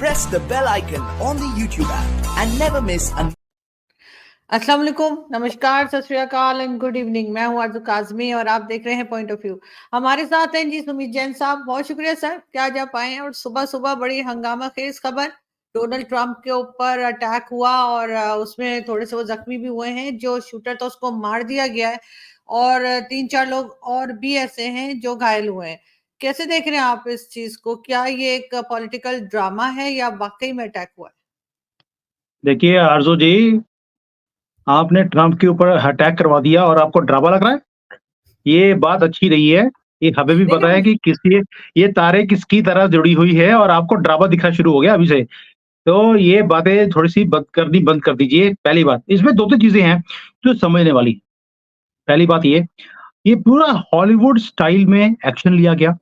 press the bell icon on the YouTube app and never miss an अस्सलाम वालेकुम, नमस्कार, सत श्री अकाल एंड गुड इवनिंग। मैं हूं आरज़ू काज़मी और आप देख रहे हैं पॉइंट ऑफ व्यू। हमारे साथ हैं जी सुमित जैन साहब। बहुत शुक्रिया सर कि आज आप आए हैं। और सुबह सुबह बड़ी हंगामा खेज खबर, डोनाल्ड ट्रंप के ऊपर अटैक हुआ और उसमें थोड़े से वो जख्मी भी हुए हैं। जो शूटर था उसको मार दिया गया है और 3-4 लोग और भी ऐसे हैं जो घायल हुए हैं। कैसे देख रहे हैं आप इस चीज को? क्या ये एक पॉलिटिकल ड्रामा है या वाकई में अटैक हुआ है? देखिए आरजू जी, आपने ट्रंप के ऊपर अटैक करवा दिया और आपको ड्रामा लग रहा है? ये बात अच्छी नहीं है। ये हमें भी पता है कि ये तारे किसकी तरह जुड़ी हुई है और आपको ड्रामा दिखना शुरू हो गया अभी से। तो ये बातें थोड़ी-सी बंद कर दीजिए, पहली बात। इसमें 2-3 चीज़ें हैं जो समझने वाली। पहली बात ये पूरा हॉलीवुड स्टाइल में एक्शन लिया गया।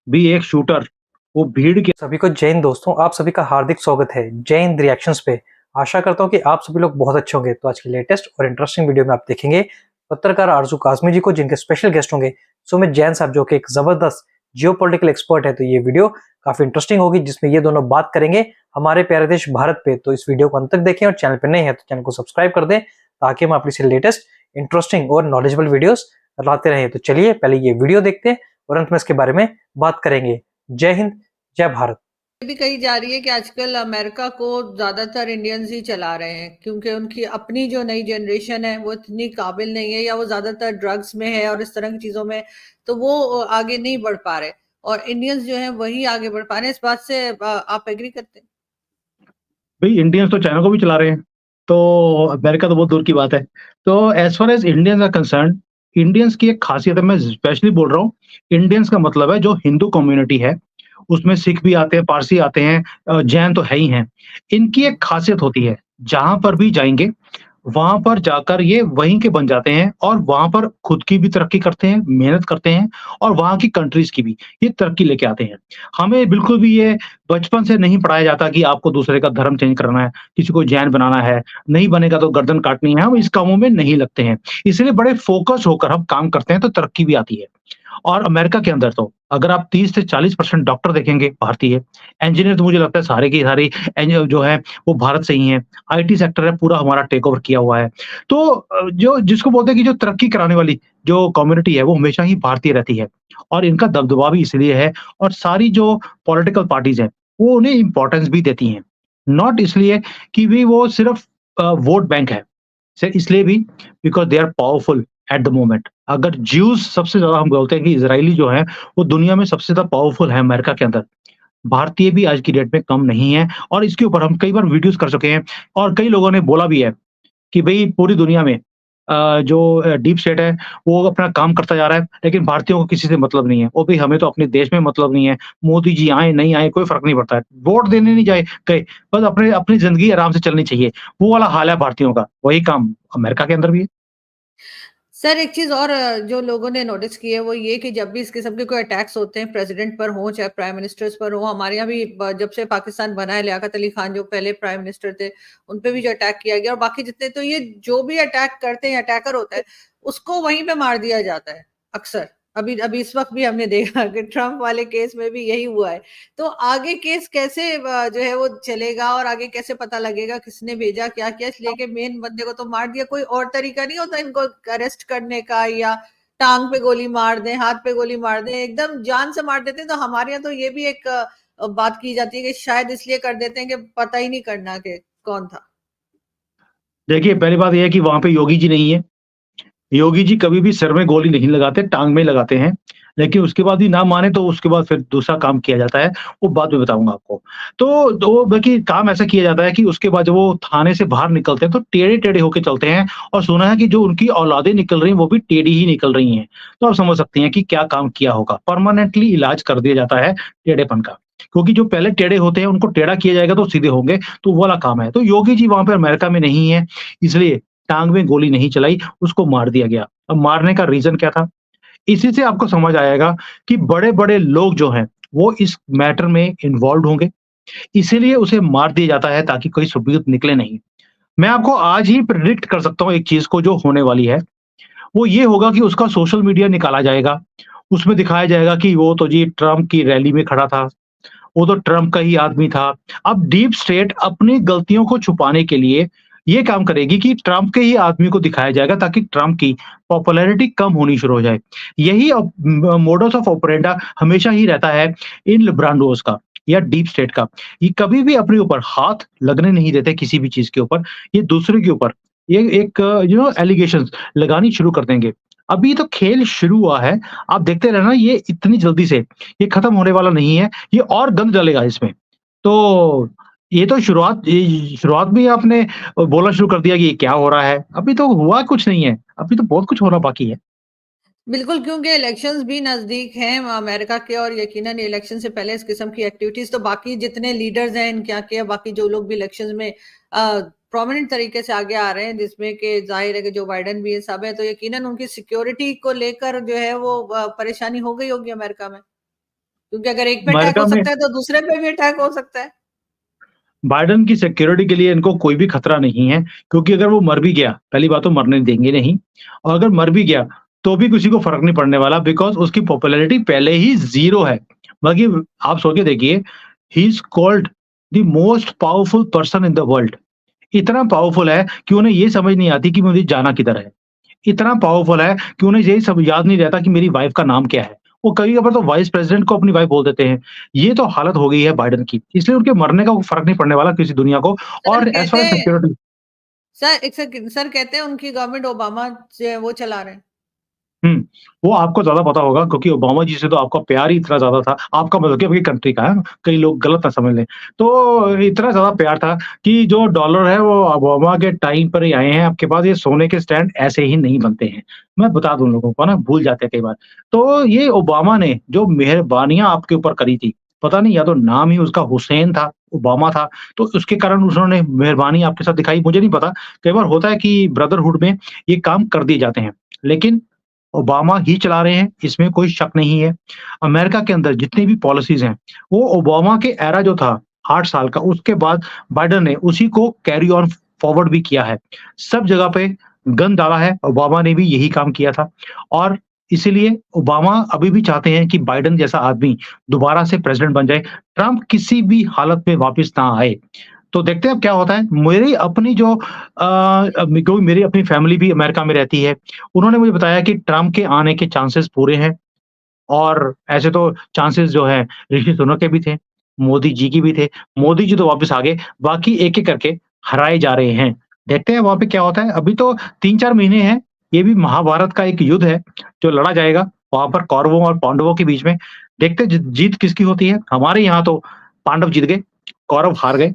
भी एक शूटर वो भीड़ के सभी को जय हिंद दोस्तों, आप सभी का हार्दिक स्वागत है जय हिंद रिएक्शंस पे। आशा करता हूँ कि आप सभी लोग बहुत अच्छे होंगे। तो आज की लेटेस्ट और इंटरेस्टिंग वीडियो में आप देखेंगे पत्रकार आरज़ू काज़मी जी को, जिनके स्पेशल गेस्ट होंगे सुमित जैन साहब, जो कि एक जबरदस्त जियोपॉलिटिकल एक्सपर्ट है। तो ये वीडियो काफी इंटरेस्टिंग होगी, जिसमें ये दोनों बात करेंगे हमारे प्यारे देश भारत पे। तो इस वीडियो को अंत तक देखें और चैनल पे नए हैं तो चैनल को सब्सक्राइब कर दें, ताकि हम अपनी लेटेस्ट इंटरेस्टिंग और नॉलेजेबल वीडियोस लाते रहें। तो चलिए पहले ये वीडियो देखते हैं और अंत में इसके बारे में बात करेंगे। जय हिंद, जय भारत। ये भी कही जा रही है कि आजकल अमेरिका को ज्यादातर इंडियंस ही चला रहे हैं, क्योंकि उनकी अपनी जो नई जनरेशन है वो इतनी काबिल नहीं है, या वो ज्यादातर ड्रग्स में है और इस तरह की चीजों में, तो वो आगे नहीं बढ़ पा रहे और इंडियंस जो है वही आगे बढ़ पा रहे हैं। इस बात से आप एग्री करते हैं? भाई इंडियंस तो चाइना को भी चला रहे हैं, तो अमेरिका तो बहुत दूर की बात है। तो as far as Indians are concerned, Indians की एक खासियत है, मैं स्पेशली बोल रहा हूँ। इंडियंस का मतलब है जो हिंदू कम्युनिटी है, उसमें सिख भी आते हैं, पारसी आते हैं, जैन तो है ही हैं। इनकी एक खासियत होती है, जहां पर भी जाएंगे वहां पर जाकर ये वहीं के बन जाते हैं और वहां पर खुद की भी तरक्की करते हैं, मेहनत करते हैं और वहां की कंट्रीज की भी ये तरक्की लेके आते हैं। हमें बिल्कुल भी ये बचपन से नहीं पढ़ाया जाता कि आपको दूसरे का धर्म चेंज करना है, किसी को जैन बनाना है, नहीं बनेगा तो गर्दन काटनी है। हम इस कामों में नहीं लगते हैं, इसलिए बड़े फोकस होकर हम काम करते हैं, तो तरक्की भी आती है। और अमेरिका के अंदर तो अगर आप 30 से 40% डॉक्टर देखेंगे भारतीय, इंजीनियर तो मुझे लगता है सारे की सारी जो है वो भारत से ही है। आईटी सेक्टर है पूरा हमारा टेक ओवर किया हुआ है। तो जो जिसको बोलते हैं कि जो तरक्की कराने वाली जो कम्युनिटी है वो हमेशा ही भारतीय रहती है और इनका दबदबा भी इसलिए है। और सारी जो पॉलिटिकल पार्टीज हैं वो उन्हें इंपॉर्टेंस भी देती हैं, नॉट इसलिए कि भी वो सिर्फ वोट बैंक है, सिर्फ इसलिए भी because they are powerful at the moment. अगर ज्यूज सबसे ज्यादा, हम बोलते हैं कि इजरायली जो है वो दुनिया में सबसे ज्यादा पावरफुल है अमेरिका के अंदर, भारतीय भी आज की डेट में कम नहीं है। और इसके ऊपर हम कई बार वीडियोस कर चुके हैं और कई लोगों ने बोला भी है कि भाई पूरी दुनिया में जो डीप स्टेट है वो अपना काम करता जा रहा है, लेकिन भारतीयों को किसी से मतलब नहीं है। वो भी हमें तो अपने देश में मतलब नहीं है, मोदी जी आए नहीं आए कोई फर्क नहीं पड़ता है, वोट देने नहीं जाए गए, बस अपने अपनी जिंदगी आराम से चलनी चाहिए। वो वाला हाल है भारतीयों का, वही काम अमेरिका के अंदर भी है। सर एक चीज और जो लोगों ने नोटिस की है वो ये कि जब भी इस किस्म के कोई अटैक्स होते हैं प्रेसिडेंट पर हो चाहे प्राइम मिनिस्टर्स पर हो, हमारे यहाँ भी जब से पाकिस्तान बना है, लियाकत अली खान जो पहले प्राइम मिनिस्टर थे उन पे भी जो अटैक किया गया और बाकी जितने, तो ये जो भी अटैक करते हैं, अटैकर होता है, उसको वहीं पे मार दिया जाता है अक्सर। अभी अभी इस वक्त भी हमने देखा कि ट्रंप वाले केस में भी यही हुआ है। तो आगे केस कैसे जो है वो चलेगा और आगे कैसे पता लगेगा किसने भेजा क्या किया? इसलिए कि मेन बंदे को तो मार दिया, कोई और तरीका नहीं होता इनको अरेस्ट करने का, या टांग पे गोली मार दें, हाथ पे गोली मार दें, एकदम जान से मार देते हैं। तो हमारे यहाँ तो ये भी एक बात की जाती है कि शायद इसलिए कर देते हैं कि पता ही नहीं करना कि कौन था। देखिए पहली बात यह है कि वहां पे योगी जी नहीं है। योगी जी कभी भी सर में गोली नहीं लगाते, टांग में लगाते हैं, लेकिन उसके बाद भी ना माने तो उसके बाद फिर दूसरा काम किया जाता है, वो बाद में बताऊंगा आपको। तो बाकी काम ऐसा किया जाता है कि उसके बाद जब वो थाने से बाहर निकलते हैं तो टेढ़े टेढ़े होके चलते हैं, और सुना है कि जो उनकी औलादें निकल रही हैं वो भी टेढ़ी ही निकल रही हैं। तो आप समझ सकते हैं कि क्या काम किया होगा। परमानेंटली इलाज कर दिया जाता है टेढ़ेपन का, क्योंकि जो पहले टेढ़े होते हैं उनको टेढ़ा किया जाएगा तो सीधे होंगे, तो वो वाला काम है। तो योगी जी वहां पे अमेरिका में नहीं है, इसलिए टांग में गोली नहीं चलाई, उसको मार दिया गया। अब मारने का रीजन क्या था, इसी से आपको समझ आएगा कि बड़े-बड़े लोग जो हैं वो इस मैटर में इन्वॉल्वड होंगे, इसीलिए उसे मार दिया जाता है ताकि कोई सबूत निकले नहीं। मैं आपको आज ही प्रेडिक्ट कर सकता हूँ एक चीज को जो होने वाली है, वो ये होगा कि उसका सोशल मीडिया निकाला जाएगा, उसमें दिखाया जाएगा कि वो तो जी ट्रम्प की रैली में खड़ा था, वो तो ट्रम्प का ही आदमी था। अब डीप स्टेट अपनी गलतियों को छुपाने के लिए ये काम करेगी कि ट्रम्प के ही आदमी को दिखाया जाएगा ताकि ट्रम्प की पॉपुलैरिटी कम होनी शुरू हो जाए। यही मोडस ऑफ ऑपरेंडा हमेशा ही रहता है इन लिब्रांडोस का या डीप स्टेट का। ये कभी भी अपने ऊपर हाथ लगने नहीं देते किसी भी चीज़ के ऊपर, ये दूसरे के ऊपर ये एक एलिगेशंस लगानी शुरू कर देंगे। अभी तो खेल शुरू हुआ है, आप देखते रहना ये इतनी जल्दी से ये खत्म होने वाला नहीं है, ये और गंद डलेगा इसमें। तो ये तो शुरुआत में ही आपने बोलना शुरू कर दिया कि ये क्या हो रहा है? अभी तो हुआ कुछ नहीं है, अभी तो बहुत कुछ होना बाकी है। बिल्कुल, क्योंकि इलेक्शंस भी नज़दीक हैं अमेरिका के और यकीनन इलेक्शन से पहले इस किस्म की एक्टिविटीज़ तो बाकी जितने लीडर्स हैं इनके यहाँ के, बाकी जो लोग भी इलेक्शंस में प्रोमिनेंट तरीके से आगे आ रहे हैं, जिसमें कि ज़ाहिर है कि जो बाइडेन भी है, सब है, तो यकीनन उनकी सिक्योरिटी को लेकर जो है वो परेशानी हो गई होगी अमेरिका में। क्योंकि अगर एक पे अटैक अमेरिका हो में सकता है, तो दूसरे पे भी अटैक हो सकता है। बाइडेन की सिक्योरिटी के लिए इनको कोई भी खतरा नहीं है, क्योंकि अगर वो मर भी गया, पहली बात तो मरने देंगे नहीं, और अगर मर भी गया, तो भी किसी को फ़र्क नहीं पड़ने वाला बिकॉज़ उसकी पॉपुलैरिटी पहले ही ज़ीरो है। बाकी आप सोच के देखिए, he is called the most powerful person in the world. इतना पावरफुल है कि उन्हें ये समझ नहीं आती कि मुझे जाना किधर है। इतना पावरफुल है कि उन्हें ये सब याद नहीं रहता कि मेरी वाइफ़ का नाम क्या है। वो कभी-कभार तो वाइस प्रेज़िडेंट को अपनी वाइफ़ बोल देते हैं। ये तो हालत हो गई है बाइडेन की, इसलिए उनके मरने का फ़र्क नहीं पड़ने वाला किसी दुनिया को। सर और एज़ फार कहते एज़ हैं सिक्योरिटी सर एक सेकंड, सर कहते हैं उनकी गवर्नमेंट ओबामा से वो चला रहे हैं। हुँ, वो आपको ज़्यादा पता होगा क्योंकि ओबामा जी से तो आपका प्यार ही इतना ज़्यादा था। आपका मतलब कि आपकी कंट्री का है, कई लोग गलत ना समझ लें। तो इतना ज़्यादा प्यार था कि जो डॉलर है वो ओबामा के टाइम पर ही आए हैं, आपके पास ये सोने के स्टैंड ऐसे ही नहीं बनते हैं। मैं बता दूँ लोगों को ना, भूल जाते हैं कई बार। तो ये ओबामा ने जो मेहरबानियाँ आपके ऊपर करी थी, पता नहीं या तो नाम ही उसका हुसैन था, ओबामा था, तो उसके कारण उन्होंने मेहरबानी आपके साथ दिखाई, मुझे नहीं पता। कई बार होता है कि ब्रदरहुड में ये काम कर दिए जाते हैं। लेकिन ओबामा ही चला रहे हैं, इसमें कोई शक नहीं है। अमेरिका के अंदर जितनी भी पॉलिसीज़ हैं, वो ओबामा के एरा जो था 8 साल का, उसके बाद बाइडेन ने उसी को कैरी ऑन फॉरवर्ड भी किया है। सब जगह पे गन डाला है, ओबामा ने भी यही काम किया था और इसीलिए ओबामा अभी भी चाहते हैं कि बाइडेन जैसा आदमी दोबारा से प्रेज़िडेंट बन जाए, ट्रम्प किसी भी हालत में वापस ना आए। तो देखते हैं अब क्या होता है। मेरी अपनी जो क्योंकि मेरी अपनी फैमिली भी अमेरिका में रहती है, उन्होंने मुझे बताया कि ट्रम्प के आने के चांसेस पूरे हैं और ऐसे तो चांसेस जो है ऋषि सुनक के भी थे, मोदी जी की भी थे। मोदी जी तो वापस आ गए, बाकी एक-एक करके हराए जा रहे हैं। देखते हैं वहाँ पे क्या होता है। अभी तो 3-4 महीने हैं, ये भी महाभारत का एक युद्ध है, जो लड़ा जाएगा वहाँ पर कौरवों और पांडवों के बीच में। देखते हैं जीत किसकी होती है। हमारे यहाँ तो पांडव जीत गए, कौरव हार गए।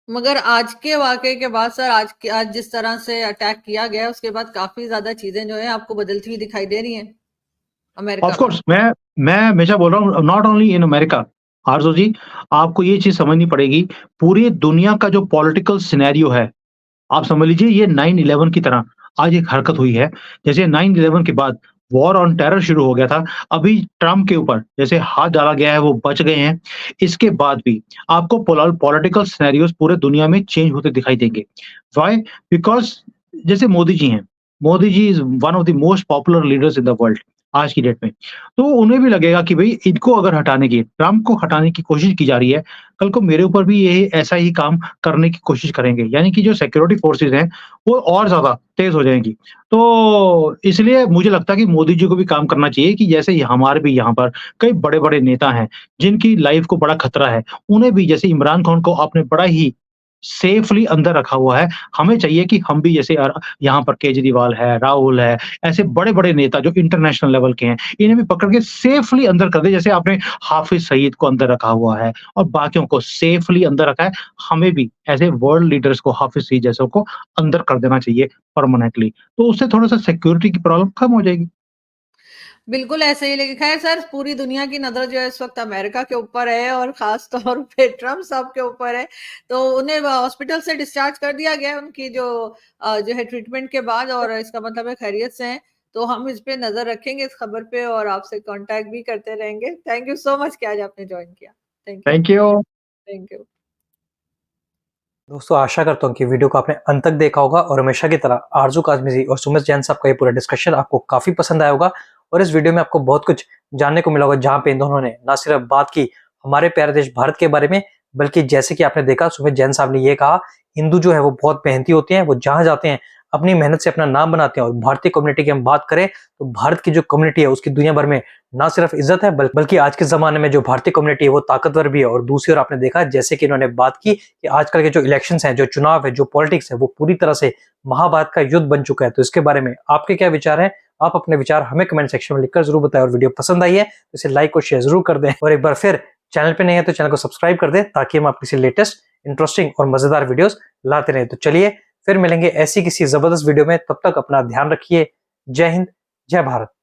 मगर आज के वाक़ये के बाद सर आज जिस तरह से अटैक किया गया है, उसके बाद काफ़ी ज़्यादा चीज़ें जो हैं आपको बदलती हुई दिखाई दे रही हैं ऑफ अमेरिका में। कोर्स मैं हमेशा बोल रहा हूँ नॉट ओनली इन अमेरिका, आरज़ू जी, आपको ये चीज़ समझनी पड़ेगी, पूरी दुनिया का जो पॉलिटिकल सिनेरियो है, आप समझ लीजिए ये 9/11 की तरह आज एक हरकत हुई है। जैसे 9/11 के बाद वॉर ऑन टेरर शुरू हो गया था, अभी ट्रम्प के ऊपर जैसे हाथ डाला गया है वो बच गए हैं। इसके बाद भी आपको पॉलिटिकल सिनेरियोज़ पूरे दुनिया में चेंज होते दिखाई देंगे। व्हाई? बिकॉज़ जैसे मोदी जी हैं, Modi ji is one of the most popular leaders in the world आज की डेट में। तो उन्हें भी लगेगा कि भई इनको अगर हटाने की ट्रम्प को हटाने की कोशिश की जा रही है, कल को मेरे ऊपर भी ये ऐसा ही काम करने की कोशिश करेंगे। यानी कि जो सिक्योरिटी फोर्सेज़ हैं, वो और ज़्यादा तेज़ हो जाएँगी। तो इसलिए मुझे लगता है कि मोदी जी को भी काम करना चाहिए कि जैसे हमारे भी यहाँ पर कई बड़े-बड़े नेता हैं, जिनकी लाइफ़ को बड़ा खतरा है। उन्हें भी जैसे इमरान खान को आपने बड़ा ही सेफ़ली अंदर रखा हुआ है। हमें चाहिए कि हम भी जैसे यहाँ पर केजरीवाल है, राहुल है, ऐसे बड़े-बड़े नेता जो इंटरनेशनल लेवल के हैं, इन्हें भी पकड़ के सेफ़ली अंदर कर दें। जैसे आपने हाफ़िज़ सईद को अंदर रखा हुआ है और बाकियों को सेफ़ली अंदर रखा है। हमें भी ऐसे वर्ल्ड लीडर्स को हाफ़िज़ सईद जैसों को अंदर कर देना चाहिए परमानेंटली। तो उससे थोड़ा-सा सिक्योरिटी की प्रॉब्लम कम हो जाएगी। बिल्कुल ऐसे ही, लेकिन ख़ैर सर पूरी दुनिया की नज़र जो है इस वक़्त अमेरिका के ऊपर है और ख़ास तौर पे ट्रम्प साहब के ऊपर है। तो उन्हें हॉस्पिटल से डिस्चार्ज कर दिया गया है उनकी जो है ट्रीटमेंट के बाद, और इसका मतलब है खैरियत से हैं। तो हम इस पे नज़र रखेंगे इस खबर पे और आपसे कॉन्टैक्ट भी करते रहेंगे। थैंक यू सो मच कि आज आपने जॉइन किया। Thank you. Thank you. Thank you. दोस्तों आशा करता हूँ कि वीडियो को आपने अंत तक देखा होगा और हमेशा की तरह आरजू काज़मी जी और सुमित जैन साहब का ये पूरा डिस्कशन आपको काफी पसंद आया होगा और इस वीडियो में आपको बहुत कुछ जानने को मिला होगा, जहाँ पे इन दोनों ने ना सिर्फ बात की हमारे प्यारे देश भारत के बारे में, बल्कि जैसे कि आपने देखा सुमित जैन साहब ने ये कहा, हिंदू जो है वो बहुत मेहनती होते हैं, वो जहां जाते हैं अपनी मेहनत से अपना नाम बनाते हैं। और भारतीय कम्युनिटी की हम बात करें तो भारत की जो कम्युनिटी है उसकी दुनिया भर में ना सिर्फ इज्जत है, बल्कि आज के जमाने में जो भारतीय कम्युनिटी है वो ताकतवर भी है। और दूसरी ओर आपने देखा जैसे कि इन्होंने बात की कि आजकल के जो इलेक्शंस हैं, जो चुनाव है, जो पॉलिटिक्स है, वो पूरी तरह से महाभारत का युद्ध बन चुका है। तो इसके बारे में आपके क्या विचार हैं? आप अपने विचार हमें कमेंट सेक्शन में लिखकर जरूर बताएं। और वीडियो पसंद आई है तो इसे लाइक और शेयर जरूर कर दें। और एक बार फिर चैनल पे नहीं है तो चैनल को सब्सक्राइब कर दें, ताकि हम आपके लिए लेटेस्ट, इंटरेस्टिंग और मजेदार वीडियोस लाते रहें। तो चलिए फिर मिलेंगे ऐसी किसी जबरदस्त वीडियो में, तब तक अपना ध्यान रखिए। जय हिंद, जय भारत।